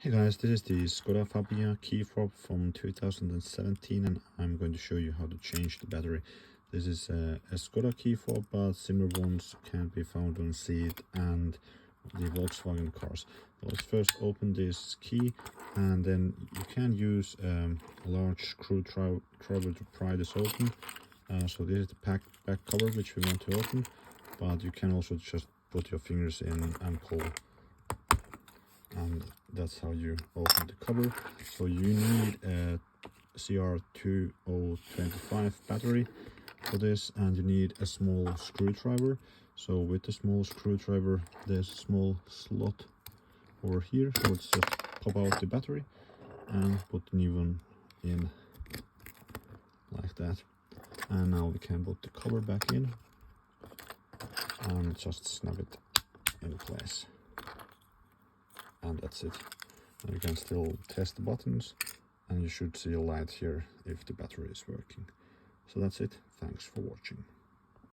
Hey guys, this is the Skoda Fabia key fob from 2017 and I'm going to show you how to change the battery. This is a Skoda key fob, but similar ones can be found on Seat and the Volkswagen cars. Let's first open this key and then you can use a large screwdriver to pry this open. So this is the back cover which we want to open, but you can also just put your fingers in and pull. And that's how you open the cover. So you need a CR2025 battery for this, and you need a small screwdriver. So with the small screwdriver, there's a small slot over here, so let's just pop out the battery and put the new one in like that. And now we can put the cover back in and just snap it in place. And that's it. Now you can still test the buttons and you should see a light here if the battery is working. So that's it. Thanks for watching.